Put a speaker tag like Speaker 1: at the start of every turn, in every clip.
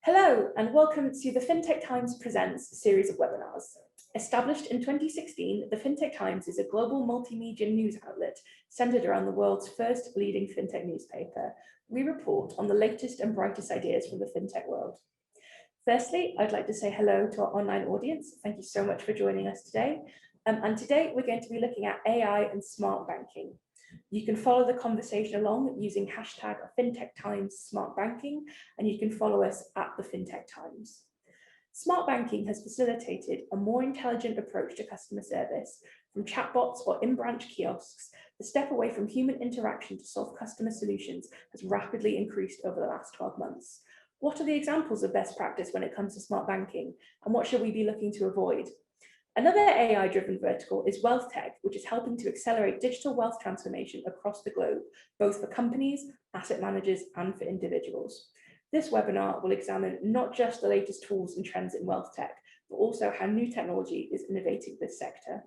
Speaker 1: Hello, and welcome to the Fintech Times Presents series of webinars. Established in 2016, the Fintech Times is a global multimedia news outlet centered around the world's first leading fintech newspaper. We report on the latest and brightest ideas from the fintech world. Firstly, I'd like to say hello to our online audience. Thank you so much for joining us today. And today we're going to be looking at AI and smart banking. You can follow the conversation along using hashtag Fintech Times Smart Banking, and you can follow us at the Fintech Times. Smart banking has facilitated a more intelligent approach to customer service. From chatbots or in-branch kiosks, the step away from human interaction to solve customer solutions has rapidly increased over the last 12 months. What are the examples of best practice when it comes to smart banking, and what should we be looking to avoid? Another AI-driven vertical is Wealthtech, which is helping to accelerate digital wealth transformation across the globe, both for companies, asset managers, and for individuals. This webinar will examine not just the latest tools and trends in Wealthtech, but also how new technology is innovating this sector.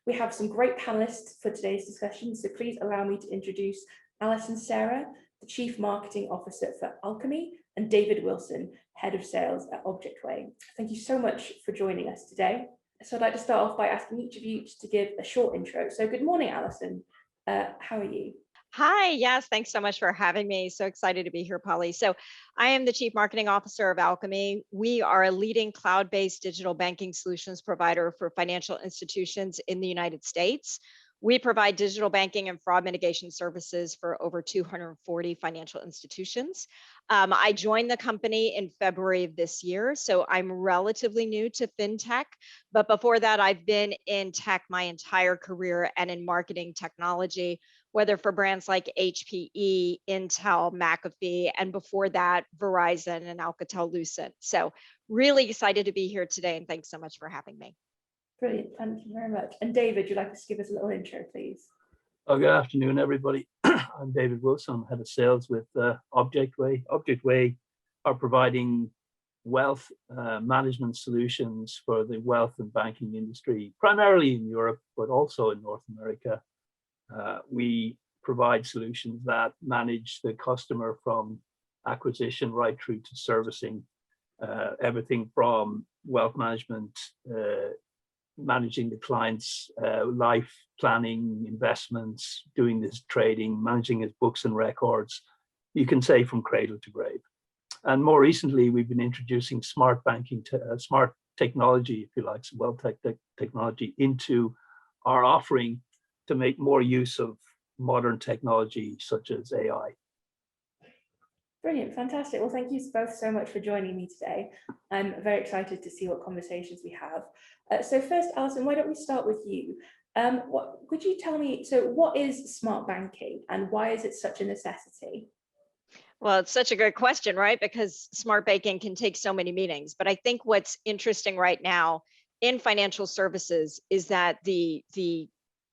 Speaker 1: We have some great panelists for today's discussion, so please allow me to introduce Allison Cerra, the Chief Marketing Officer for Alkami, and David Wilson, Head of Sales at Objectway. Thank you so much for joining us today. So I'd like to start off by asking each of you to give a short intro. So good morning, Alison. How are you?
Speaker 2: Hi, yes, thanks so much for having me. So excited to be here, Polly. So I am the Chief Marketing Officer of Alkami. We are a leading cloud-based digital banking solutions provider for financial institutions in the United States. We provide digital banking and fraud mitigation services for over 240 financial institutions. I joined the company in February of this year, so I'm relatively new to fintech. But before that, I've been in tech my entire career and in marketing technology, whether for brands like HPE, Intel, McAfee, and before that, Verizon and Alcatel-Lucent. So really excited to be here today, and thanks so much for having me.
Speaker 1: Brilliant, thank you very much. And David, would you like to give us a little intro, please?
Speaker 3: Oh, good afternoon, everybody. I'm David Wilson, I'm Head of Sales with Objectway. Objectway are providing wealth management solutions for the wealth and banking industry, primarily in Europe, but also in North America. We provide solutions that manage the customer from acquisition right through to servicing, everything from wealth management, managing the client's life planning, investments, doing this trading, managing his books and records, you can say from cradle to grave. And more recently, we've been introducing smart banking, smart technology, if you like, some Wealthtech technology into our offering to make more use of modern technology such as AI.
Speaker 1: Brilliant, fantastic. Well, thank you both so much for joining me today. I'm very excited to see what conversations we have. So first, Alison, why don't we start with you? Could you tell me, so what is smart banking and why is it such a necessity?
Speaker 2: Well, it's such a good question, right? Because smart banking can take so many meanings. But I think what's interesting right now in financial services is that the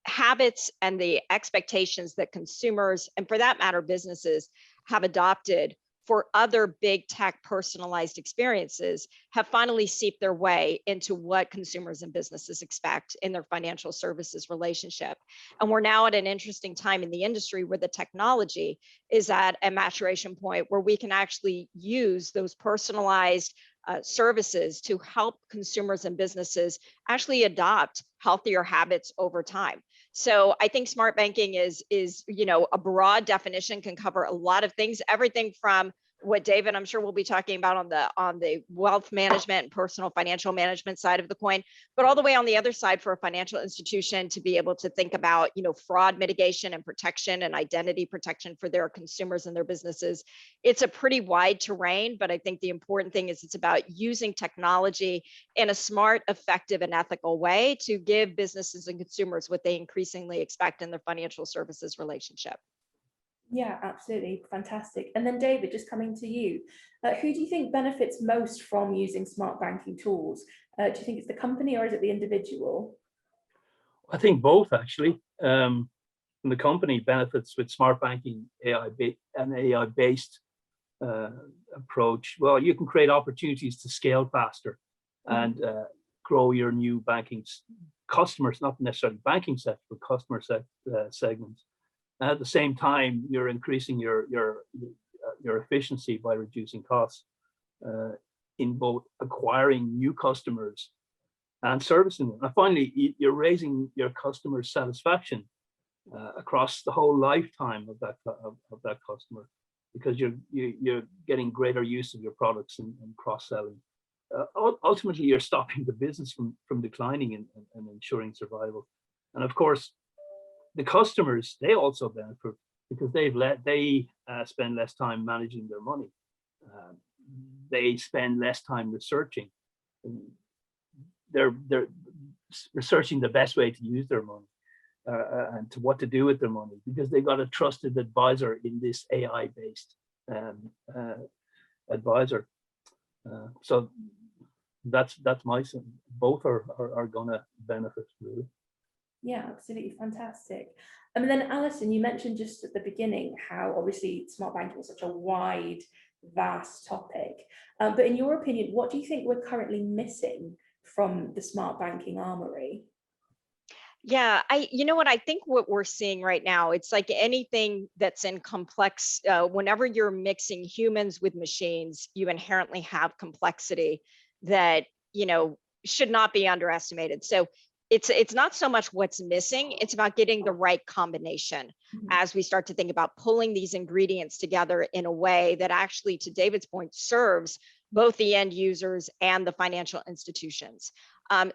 Speaker 2: habits and the expectations that consumers, and for that matter, businesses, have adopted for other big tech personalized experiences have finally seeped their way into what consumers and businesses expect in their financial services relationship. And we're now at an interesting time in the industry where the technology is at a maturation point where we can actually use those personalized services to help consumers and businesses actually adopt healthier habits over time. So I think smart banking is a broad definition, can cover a lot of things, everything from what David, I'm sure we'll be talking about on the wealth management and personal financial management side of the coin, but all the way on the other side for a financial institution to be able to think about, fraud mitigation and protection and identity protection for their consumers and their businesses. It's a pretty wide terrain, but I think the important thing is it's about using technology in a smart, effective, and ethical way to give businesses and consumers what they increasingly expect in their financial services relationship.
Speaker 1: Yeah, absolutely. Fantastic. And then David, just coming to you, who do you think benefits most from using smart banking tools? Do you think it's the company or is it the individual?
Speaker 3: I think both, actually. The company benefits with smart banking, an AI-based approach. Well, you can create opportunities to scale faster and grow your new banking customers, not necessarily banking sector, but customer segments. And at the same time, you're increasing your efficiency by reducing costs. in both acquiring new customers and servicing them. And finally, you're raising your customer satisfaction across the whole lifetime of that customer, because you're getting greater use of your products and cross-selling. Ultimately, you're stopping the business from declining and ensuring survival. And of course, the customers, they also benefit because they spend less time managing their money. They spend less time researching. They're researching the best way to use their money and to what to do with their money, because they got a trusted advisor in this AI-based advisor. So that's my, both are gonna benefit really.
Speaker 1: Yeah, absolutely fantastic. And then Alison, you mentioned just at the beginning how obviously smart banking is such a wide, vast topic. But in your opinion, what do you think we're currently missing from the smart banking armory?
Speaker 2: Yeah, you know what, I think what we're seeing right now, it's like anything that's in complex, whenever you're mixing humans with machines, you inherently have complexity that, you know, should not be underestimated. So it's not so much what's missing, it's about getting the right combination as we start to think about pulling these ingredients together in a way that actually, to David's point, serves both the end users and the financial institutions.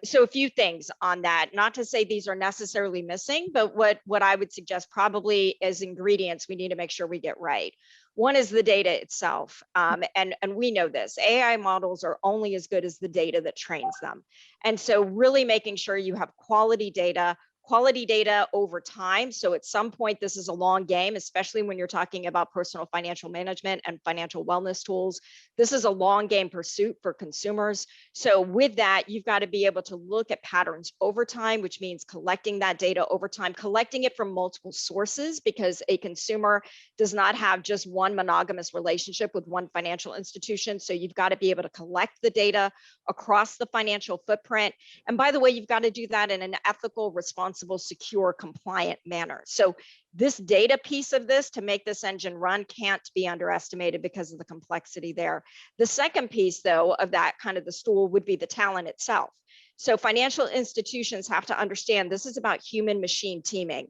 Speaker 2: So a few things on that, not to say these are necessarily missing, but what I would suggest probably as ingredients we need to make sure we get right. One is the data itself. And we know this, AI models are only as good as the data that trains them. And so really making sure you have quality data over time. So at some point, this is a long game, especially when you're talking about personal financial management and financial wellness tools. This is a long game pursuit for consumers. So with that, you've got to be able to look at patterns over time, which means collecting that data over time, collecting it from multiple sources, because a consumer does not have just one monogamous relationship with one financial institution. So you've got to be able to collect the data across the financial footprint. And by the way, you've got to do that in an ethical, responsible, secure, compliant manner. So this data piece of this to make this engine run can't be underestimated because of the complexity there. The second piece, though, of that kind of the stool would be the talent itself. So financial institutions have to understand this is about human machine teaming.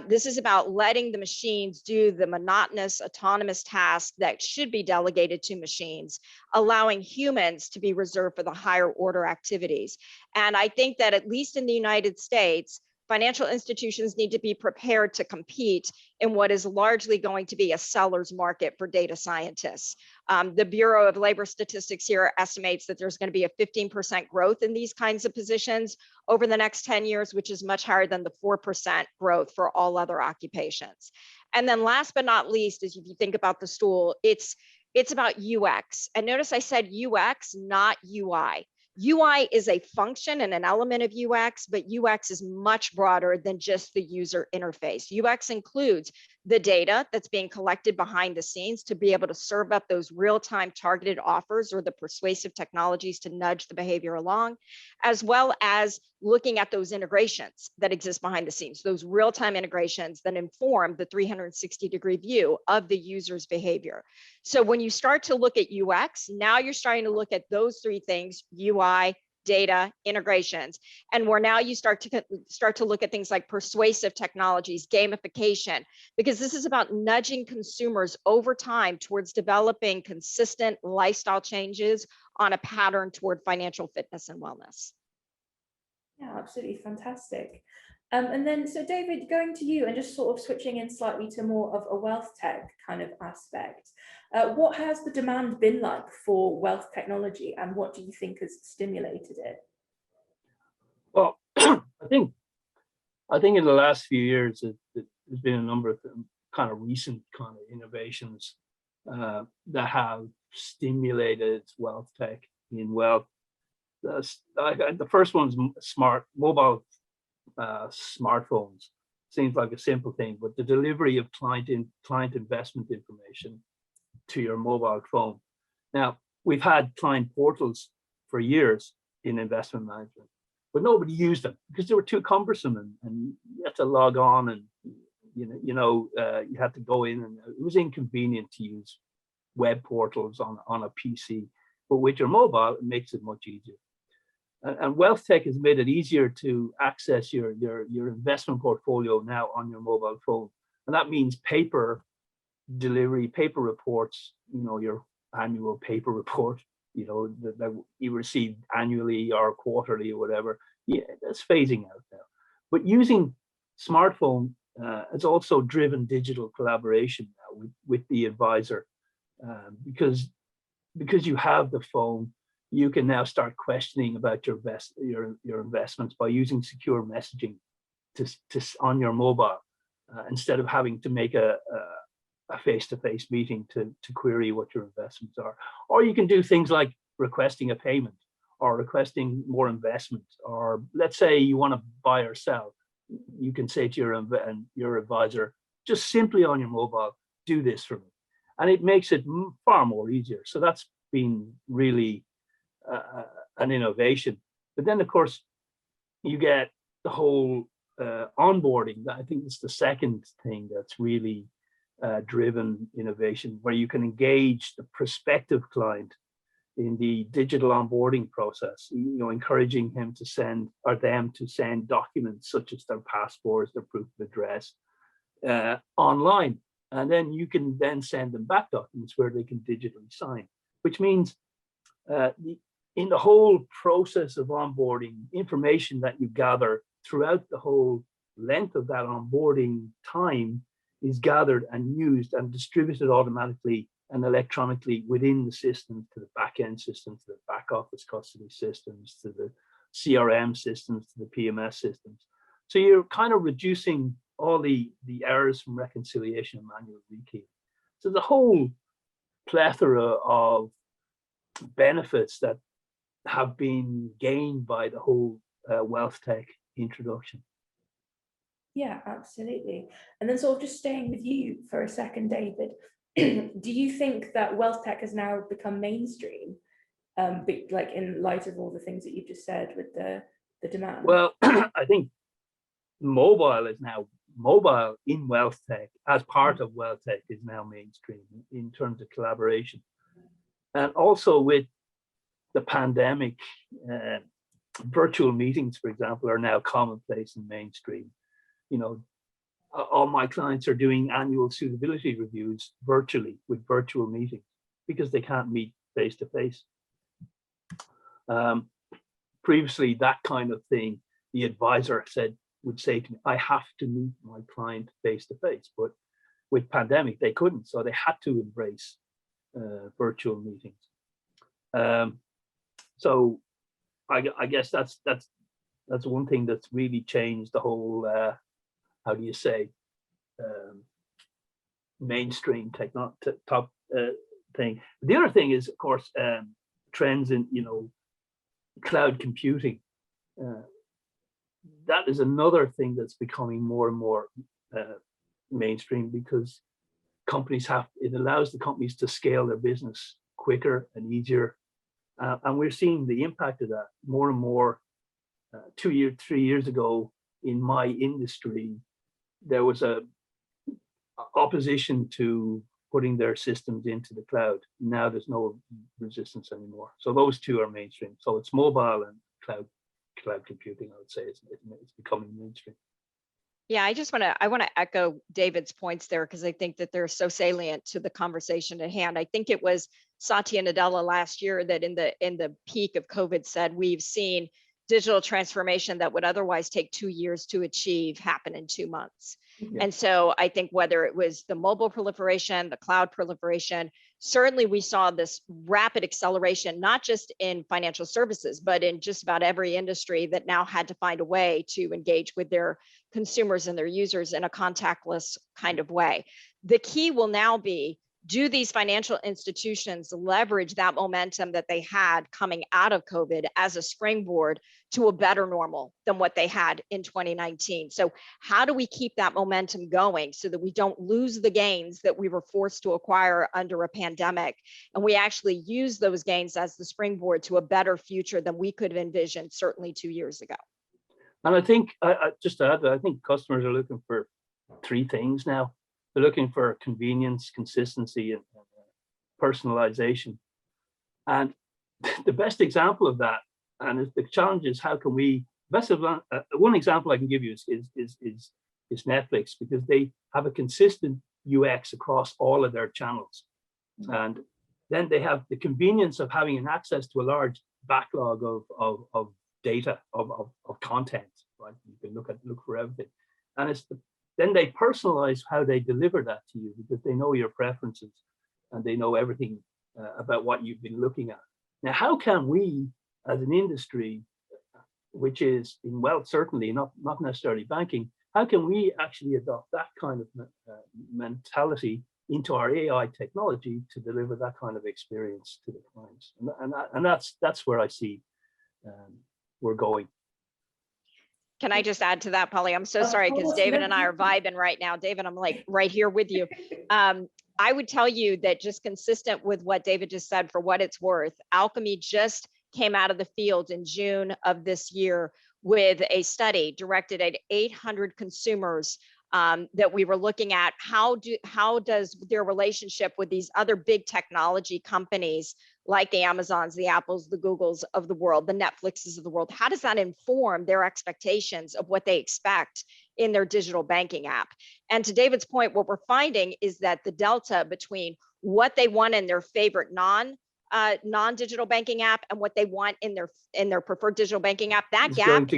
Speaker 2: This is about letting the machines do the monotonous, autonomous tasks that should be delegated to machines, allowing humans to be reserved for the higher order activities. And I think that at least in the United States, financial institutions need to be prepared to compete in what is largely going to be a seller's market for data scientists. The Bureau of Labor Statistics here estimates that there's going to be a 15% growth in these kinds of positions over the next 10 years, which is much higher than the 4% growth for all other occupations. And then last but not least, as if you think about the stool, it's about UX. And notice I said UX, not UI. UI is a function and an element of UX, but UX is much broader than just the user interface. UX includes the data that's being collected behind the scenes to be able to serve up those real-time targeted offers or the persuasive technologies to nudge the behavior along, as well as looking at those integrations that exist behind the scenes, those real-time integrations that inform the 360-degree view of the user's behavior. So when you start to look at UX, now you're starting to look at those three things, UI, data, integrations, and where now you start to look at things like persuasive technologies, gamification, because this is about nudging consumers over time towards developing consistent lifestyle changes on a pattern toward financial fitness and wellness.
Speaker 1: Yeah, absolutely fantastic. And then, so David, going to you and just sort of switching in slightly to more of a wealth tech kind of aspect. What has the demand been like for wealth technology, and what do you think has stimulated it?
Speaker 3: Well, I think in the last few years, there's been a number of kind of recent kind of innovations that have stimulated wealth tech in wealth. The first one's mobile smartphones. Seems like a simple thing, but the delivery of client investment information to your mobile phone. Now, we've had client portals for years in investment management, but nobody used them because they were too cumbersome, and you had to log on, and you had to go in, and it was inconvenient to use web portals on a PC. but with your mobile, it makes it much easier. And Wealthtech has made it easier to access your investment portfolio now on your mobile phone. And that means paper delivery, paper reports, your annual paper report, that you receive annually or quarterly or whatever. Yeah, that's phasing out now. But using smartphone has also driven digital collaboration now with the advisor, because you have the phone. You can now start questioning about your investments by using secure messaging on your mobile, instead of having to make a face-to-face meeting to query what your investments are. Or you can do things like requesting a payment or requesting more investment, or let's say you want to buy or sell. You can say to your advisor, just simply on your mobile, do this for me. And it makes it far more easier. So that's been really an innovation. But then, of course, you get the whole onboarding. I think it's the second thing that's really driven innovation, where you can engage the prospective client in the digital onboarding process, encouraging him to send, or them to send, documents such as their passports, their proof of address, online. And then you can then send them back documents where they can digitally sign, which means in the whole process of onboarding, information that you gather throughout the whole length of that onboarding time is gathered and used and distributed automatically and electronically within the systems, to the back-end systems, to the back office custody systems, to the CRM systems, to the PMS systems. So you're kind of reducing all the errors from reconciliation and manual rekey. So the whole plethora of benefits that have been gained by the whole Wealthtech introduction.
Speaker 1: Yeah, absolutely. And then sort of just staying with you for a second, David, do you think that Wealthtech has now become mainstream, like in light of all the things that you've just said with the demand?
Speaker 3: Well, I think mobile in Wealthtech, as part of Wealthtech, is now mainstream in terms of collaboration. And also with the pandemic, virtual meetings, for example, are now commonplace and mainstream. All my clients are doing annual suitability reviews virtually with virtual meetings because they can't meet face to face. Previously, that kind of thing, the advisor would say to me, I have to meet my client face to face. But with pandemic, they couldn't, so they had to embrace virtual meetings. So I guess that's one thing that's really changed the whole how do you say, mainstream top thing. The other thing is, of course, trends in cloud computing. That is another thing that's becoming more and more mainstream, because it allows the companies to scale their business quicker and easier. And we're seeing the impact of that more and more. 3 years ago in my industry, there was a opposition to putting their systems into the cloud. Now there's no resistance anymore. So those two are mainstream. So it's mobile and cloud computing, I would say, it's becoming mainstream.
Speaker 2: Yeah, I want to echo David's points there, because I think that they're so salient to the conversation at hand. I think it was Satya Nadella last year that in the peak of COVID said we've seen digital transformation that would otherwise take 2 years to achieve happen in 2 months. Yeah. And so I think whether it was the mobile proliferation, the cloud proliferation, certainly we saw this rapid acceleration, not just in financial services, but in just about every industry that now had to find a way to engage with their consumers and their users in a contactless kind of way. The key will now be, do these financial institutions leverage that momentum that they had coming out of COVID as a springboard to a better normal than what they had in 2019? So how do we keep that momentum going so that we don't lose the gains that we were forced to acquire under a pandemic, and we actually use those gains as the springboard to a better future than we could have envisioned certainly 2 years ago?
Speaker 3: And I think, just to add that, I think customers are looking for 3 things now. They're looking for convenience, consistency, and personalization. And the best example of that, and the challenge is how can we one example I can give you is Netflix, because they have a consistent UX across all of their channels, and then they have the convenience of having an access to a large backlog of data of content. Right, you can look for everything, and then they personalize how they deliver that to you, because they know your preferences and they know everything about what you've been looking at. Now, how can we, as an industry, which is in wealth, certainly not necessarily banking, how can we actually adopt that kind of mentality into our AI technology to deliver that kind of experience to the clients? And that's where I see we're going.
Speaker 2: Can I just add to that, Polly? I'm so sorry, because David and I are vibing right now. David, I'm like right here with you. I would tell you that, just consistent with what David just said, for what it's worth, Alkami just came out of the field in June of this year with a study directed at 800 consumers that we were looking at how does their relationship with these other big technology companies like the Amazons, the Apples, the Googles of the world, the Netflixes of the world, how does that inform their expectations of what they expect in their digital banking app? And to David's point, what we're finding is that the delta between what they want in their favorite non-digital banking app and what they want in their preferred digital banking app, that gap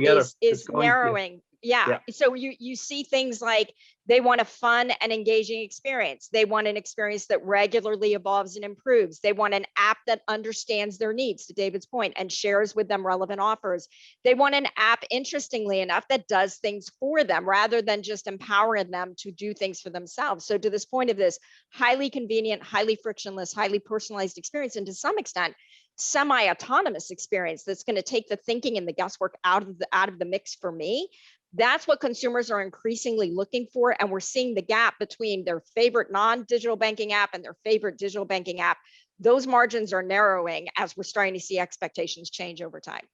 Speaker 2: is narrowing. Yeah. So you see things like they want a fun and engaging experience. They want an experience that regularly evolves and improves. They want an app that understands their needs, to David's point, and shares with them relevant offers. They want an app, interestingly enough, that does things for them rather than just empowering them to do things for themselves. So to this point of this highly convenient, highly frictionless, highly personalized experience, and to some extent, semi-autonomous experience that's going to take the thinking and the guesswork out of the mix for me. That's what consumers are increasingly looking for. And we're seeing the gap between their favorite non-digital banking app and their favorite digital banking app. Those margins are narrowing as we're starting to see expectations change over time.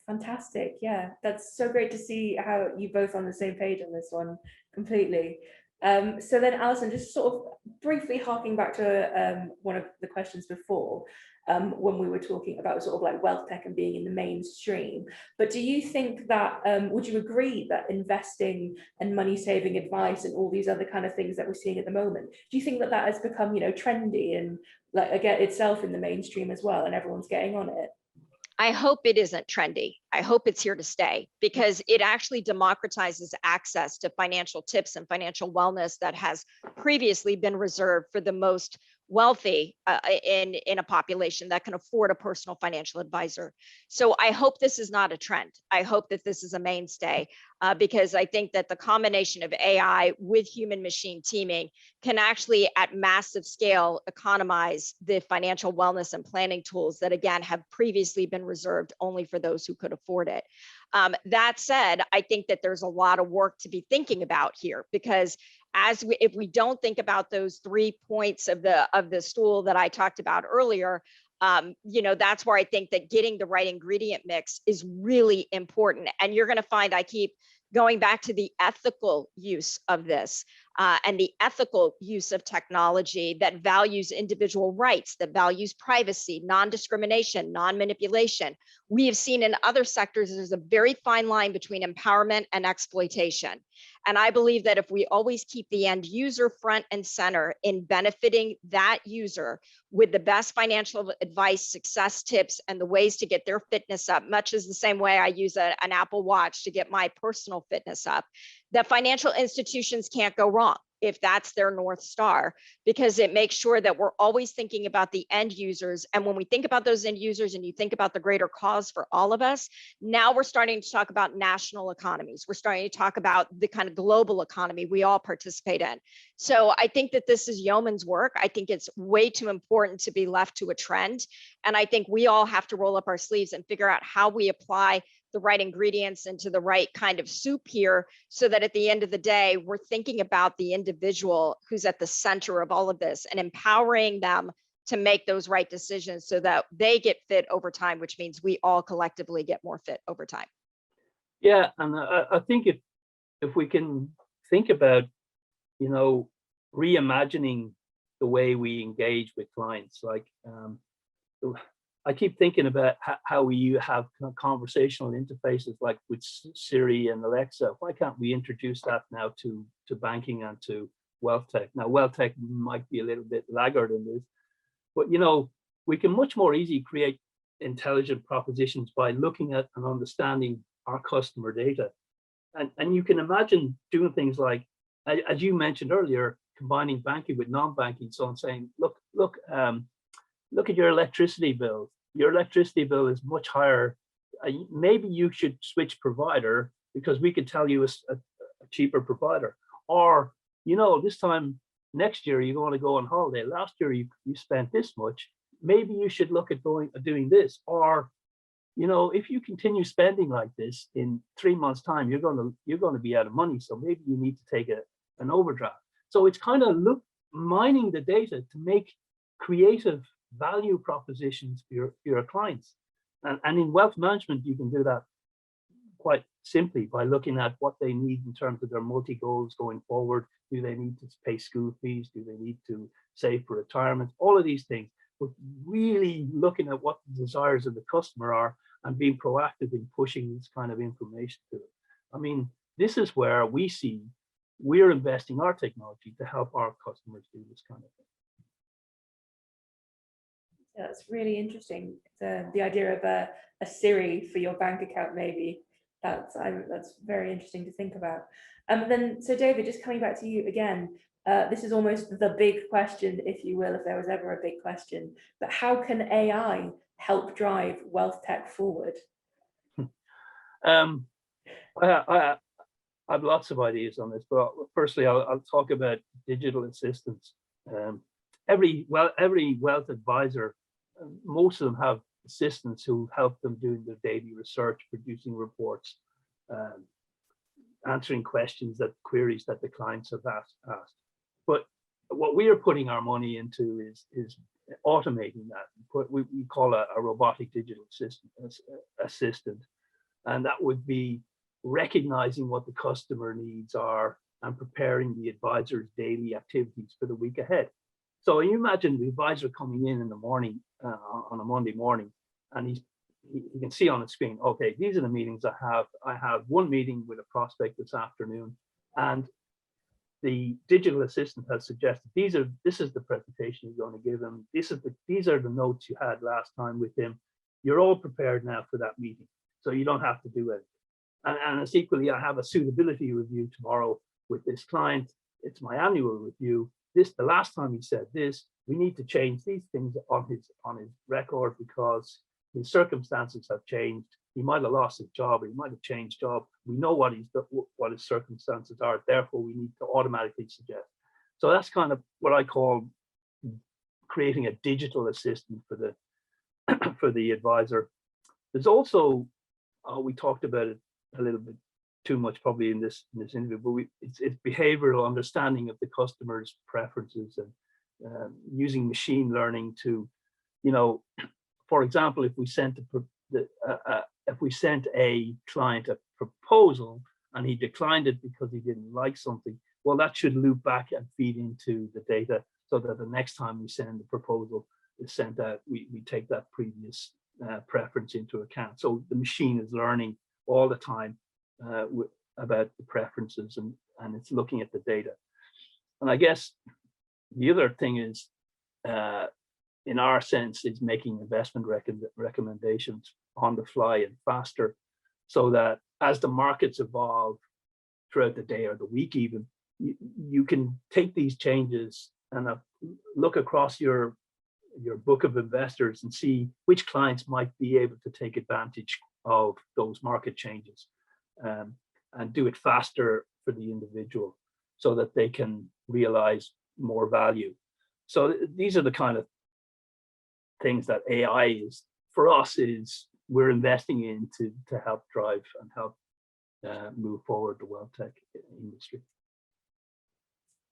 Speaker 1: Fantastic. Yeah, that's so great to see how you both on the same page on this one completely. So then, Alison, just sort of briefly harking back to one of the questions before, when we were talking about sort of like wealth tech and being in the mainstream. But do you think that, would you agree that investing and money saving advice and all these other kind of things that we're seeing at the moment, do you think that that has become, trendy and like again itself in the mainstream as well, and everyone's getting on it?
Speaker 2: I hope it isn't trendy. I hope it's here to stay, because it actually democratizes access to financial tips and financial wellness that has previously been reserved for the most wealthy in a population that can afford a personal financial advisor. So I hope this is not a trend. I hope that this is a mainstay, because I think that the combination of AI with human machine teaming can actually at massive scale economize the financial wellness and planning tools that, again, have previously been reserved only for those who could afford it. That said, I think that there's a lot of work to be thinking about here, because if we don't think about those 3 points of the stool that I talked about earlier, that's where I think that getting the right ingredient mix is really important. And you're going to find I keep going back to the ethical use of this and the ethical use of technology that values individual rights, that values privacy, non-discrimination, non-manipulation. We have seen in other sectors, there's a very fine line between empowerment and exploitation. And I believe that if we always keep the end user front and center in benefiting that user with the best financial advice, success tips, and the ways to get their fitness up, much as the same way I use an Apple Watch to get my personal fitness up, that financial institutions can't go wrong if that's their North Star, because it makes sure that we're always thinking about the end users. And when we think about those end users and you think about the greater cause for all of us, now we're starting to talk about national economies. We're starting to talk about the kind of global economy we all participate in. So I think that this is yeoman's work. I think it's way too important to be left to a trend. And I think we all have to roll up our sleeves and figure out how we apply the right ingredients into the right kind of soup here, so that at the end of the day, we're thinking about the individual who's at the center of all of this and empowering them to make those right decisions so that they get fit over time, which means we all collectively get more fit over time.
Speaker 3: Yeah, and I think if we can think about, reimagining the way we engage with clients, like I keep thinking about how we have conversational interfaces like with Siri and Alexa. Why can't we introduce that now to banking and to Wealthtech? Now, Wealthtech might be a little bit laggard in this, but you know, we can much more easily create intelligent propositions by looking at and understanding our customer data. And you can imagine doing things like, as you mentioned earlier, combining banking with non-banking. So I'm saying, look at your electricity bill. Your electricity bill is much higher. Maybe you should switch provider because we could tell you a cheaper provider. Or, you know, this time next year you're going to go on holiday. Last year you spent this much. Maybe you should look at doing this. Or, you know, if you continue spending like this in 3 months' time, you're going to be out of money. So maybe you need to take an overdraft. So it's kind of mining the data to make creative value propositions for your clients. And in wealth management, you can do that quite simply by looking at what they need in terms of their multi-goals going forward. Do they need to pay school fees? Do they need to save for retirement? All of these things, but really looking at what the desires of the customer are and being proactive in pushing this kind of information to them. I mean, this is where we see we're investing our technology to help our customers do this kind of thing.
Speaker 1: That's really interesting. The idea of a Siri for your bank account, maybe that's very interesting to think about. Then, so David, just coming back to you again, this is almost the big question, if you will, if there was ever a big question. But how can AI help drive Wealthtech forward?
Speaker 3: I have lots of ideas on this, but firstly, I'll talk about digital assistants. Every wealth advisor, most of them have assistants who help them doing their daily research, producing reports, answering queries that the clients have asked. But what we are putting our money into is automating that. We call a robotic digital assistant, and that would be recognizing what the customer needs are and preparing the advisor's daily activities for the week ahead. So you imagine the advisor coming in the morning, on a Monday morning, and you can see on the screen, okay, these are the meetings I have. I have one meeting with a prospect this afternoon, and the digital assistant has suggested this is the presentation you're going to give him. These are the notes you had last time with him. You're all prepared now for that meeting, so you don't have to do it. And it's equally, I have a suitability review tomorrow with this client. It's my annual review. The last time he said this, we need to change these things on his record because his circumstances have changed. He might have lost his job, or he might have changed job. We know what his circumstances are. Therefore, we need to automatically suggest. So that's kind of what I call creating a digital assistant for the advisor. There's also we talked about it a little bit too much probably in this interview, but it's behavioral understanding of the customer's preferences and using machine learning to, you know, for example, if we sent a client a proposal and he declined it because he didn't like something, well, that should loop back and feed into the data so that the next time we send the proposal is sent out, we take that previous preference into account. So the machine is learning all the time about the preferences and it's looking at the data. And I guess the other thing is, in our sense, is making investment recommendations on the fly and faster, so that as the markets evolve throughout the day or the week even, you can take these changes and look across your book of investors and see which clients might be able to take advantage of those market changes, and do it faster for the individual so that they can realize more value. So these are the kind of things that AI is for us, is we're investing in to help drive and help move forward the Wealthtech industry.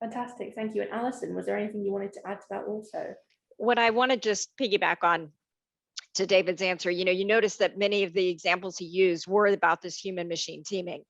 Speaker 1: Fantastic, thank you. And Alison, was there anything you wanted to add to that also?
Speaker 2: What I want to just piggyback on to David's answer, you know, you notice that many of the examples he used were about this human machine teaming.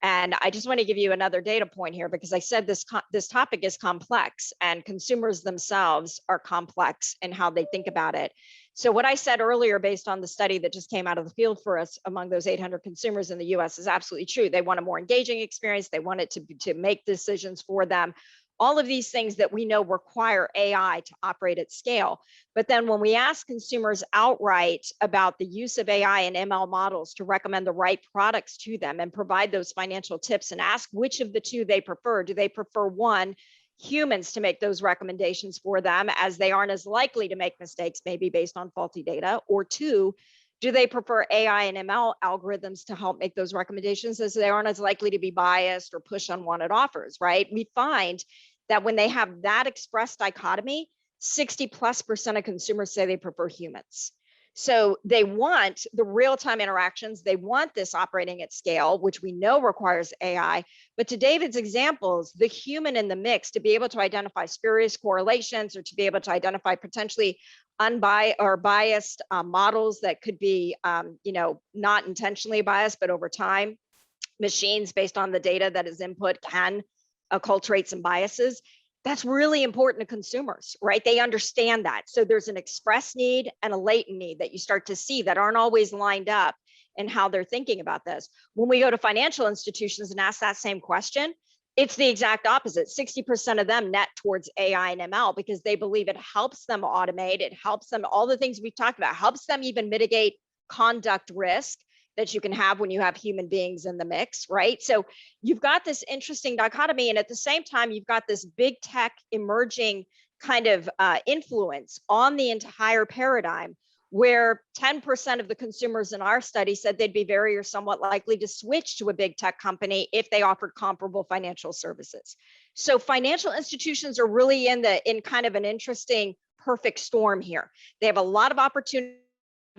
Speaker 2: And I just want to give you another data point here, because I said this topic is complex, and consumers themselves are complex in how they think about it. So what I said earlier, based on the study that just came out of the field for us among those 800 consumers in the US, is absolutely true. They want a more engaging experience. They want it to make decisions for them. All of these things that we know require AI to operate at scale. But then when we ask consumers outright about the use of AI and ML models to recommend the right products to them and provide those financial tips, and ask which of the two they prefer, do they prefer one, humans to make those recommendations for them, as they aren't as likely to make mistakes, maybe based on faulty data, or two, do they prefer AI and ML algorithms to help make those recommendations, as they aren't as likely to be biased or push unwanted offers, right? We find that when they have that express dichotomy, 60+% of consumers say they prefer humans. So they want the real-time interactions. They want this operating at scale, which we know requires AI. But to David's examples, the human in the mix, to be able to identify spurious correlations, or to be able to identify potentially unbiased or biased models that could be, not intentionally biased, but over time, machines based on the data that is input can acculturate some biases. That's really important to consumers, right? They understand that. So there's an express need and a latent need that you start to see that aren't always lined up in how they're thinking about this. When we go to financial institutions and ask that same question, it's the exact opposite. 60% of them net towards AI and ML because they believe it helps them automate. It helps them, all the things we've talked about, helps them even mitigate conduct risk that you can have when you have human beings in the mix, right? So you've got this interesting dichotomy, and at the same time, you've got this big tech emerging kind of influence on the entire paradigm, where 10% of the consumers in our study said they'd be very or somewhat likely to switch to a big tech company if they offered comparable financial services. So financial institutions are really in kind of an interesting perfect storm here. They have a lot of opportunity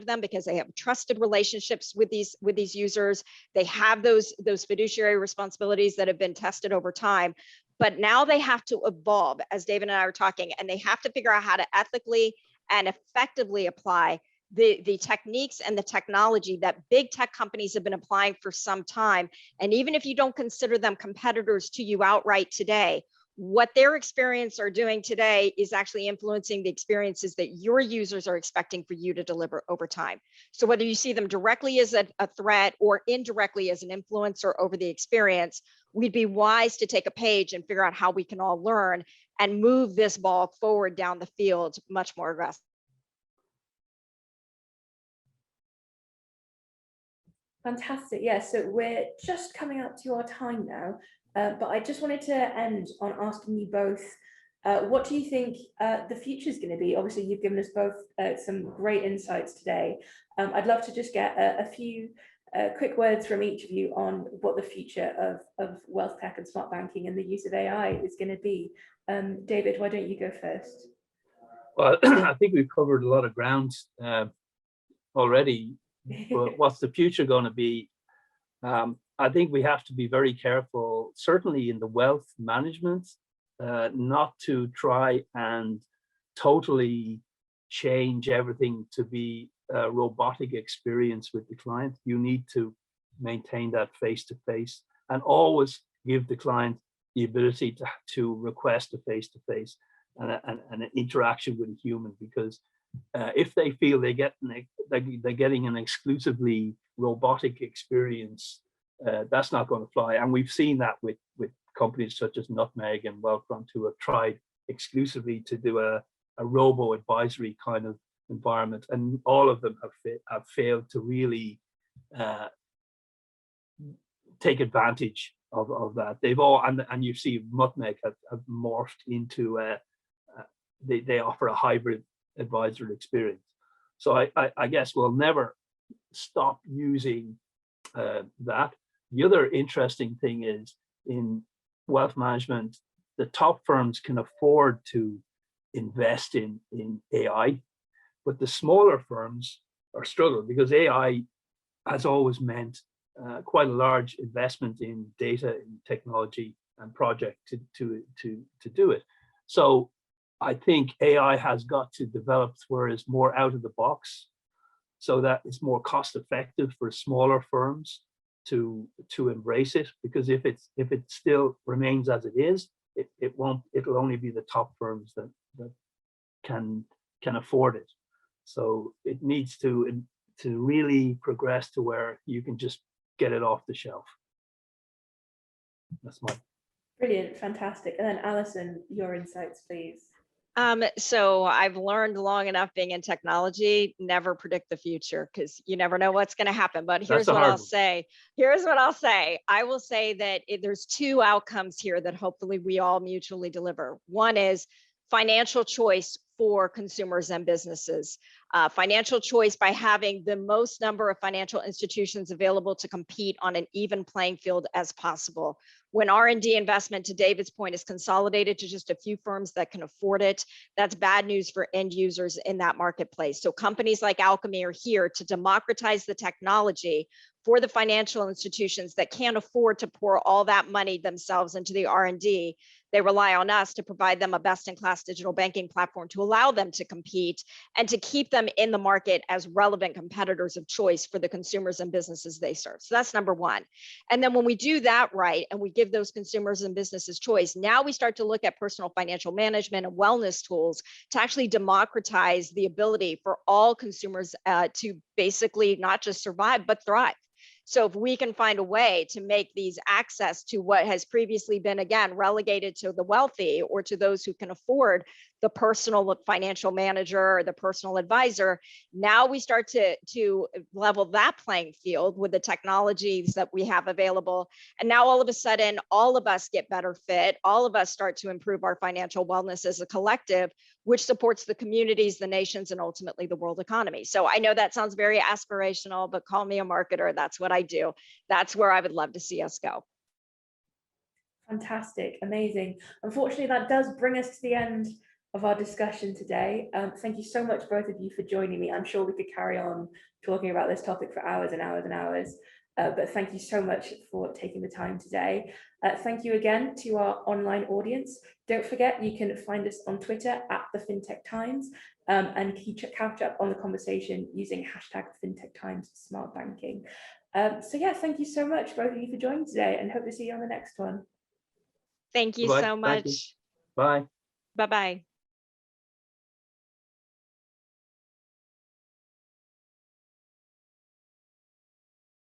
Speaker 2: them because they have trusted relationships with these users. They have those fiduciary responsibilities that have been tested over time, but now they have to evolve, as David and I were talking, and they have to figure out how to ethically and effectively apply the techniques and the technology that big tech companies have been applying for some time. And even if you don't consider them competitors to you outright today, what their experience are doing today is actually influencing the experiences that your users are expecting for you to deliver over time. So whether you see them directly as a threat or indirectly as an influencer over the experience, we'd be wise to take a page and figure out how we can all learn and move this ball forward down the field much more aggressively.
Speaker 1: Fantastic. Yeah, so we're just coming up to our time now. But I just wanted to end on asking you both, what do you think the future is going to be? Obviously, you've given us both some great insights today. I'd love to just get a few quick words from each of you on what the future of wealth tech and smart banking and the use of AI is going to be. David, why don't you go first?
Speaker 3: Well, I think we've covered a lot of ground already, but what's the future going to be? I think we have to be very careful, certainly in the wealth management, not to try and totally change everything to be a robotic experience with the client. You need to maintain that face-to-face and always give the client the ability to request a face-to-face and an interaction with a human, because if they feel they're getting an exclusively robotic experience, that's not going to fly. And we've seen that with companies such as Nutmeg and Wealthfront, who have tried exclusively to do a robo-advisory kind of environment, and all of them have failed to really take advantage of that. They've all, and you see Nutmeg have morphed into they offer a hybrid advisory experience. So I guess we'll never stop using that. The other interesting thing is, in wealth management, the top firms can afford to invest in AI, but the smaller firms are struggling because AI has always meant quite a large investment in data, in technology and project to do it. So I think AI has got to develop where it's more out of the box, so that it's more cost effective for smaller firms to embrace it, because if it still remains as it is, it'll only be the top firms that can afford it. So it needs to really progress to where you can just get it off the shelf. That's my
Speaker 1: Brilliant, fantastic. And then Alison, your insights, please.
Speaker 2: So I've learned long enough being in technology, never predict the future, because you never know what's going to happen. But here's what I'll say. Here's what I'll say. I will say that there's two outcomes here that hopefully we all mutually deliver. One is financial choice for consumers and businesses. Financial choice by having the most number of financial institutions available to compete on an even playing field as possible. When R&D investment, to David's point, is consolidated to just a few firms that can afford it, that's bad news for end users in that marketplace. So companies like Alkami are here to democratize the technology for the financial institutions that can't afford to pour all that money themselves into the R&D. They rely on us to provide them a best-in-class digital banking platform to allow them to compete and to keep them in the market as relevant competitors of choice for the consumers and businesses they serve. So that's number one. And then when we do that right, and we give those consumers and businesses choice, now we start to look at personal financial management and wellness tools to actually democratize the ability for all consumers to basically not just survive, but thrive. So if we can find a way to make these access to what has previously been, again, relegated to the wealthy or to those who can afford the personal financial manager or the personal advisor, now we start to level that playing field with the technologies that we have available. And now all of a sudden, all of us get better fit. All of us start to improve our financial wellness as a collective, which supports the communities, the nations, and ultimately the world economy. So I know that sounds very aspirational, but call me a marketer. That's what I do. That's where I would love to see us go.
Speaker 1: Fantastic, amazing. Unfortunately, that does bring us to the end of our discussion today. Thank you so much, both of you, for joining me. I'm sure we could carry on talking about this topic for hours and hours and hours, but thank you so much for taking the time today. Thank you again to our online audience. Don't forget, you can find us on Twitter at the Fintech Times, and catch up on the conversation using hashtag Fintech Times Smart Banking. So yeah, thank you so much, both of you, for joining today, and hope to see you on the next one.
Speaker 2: Thank you
Speaker 3: Bye-bye.
Speaker 2: so much.
Speaker 3: Thank you. Bye.
Speaker 2: Bye-bye.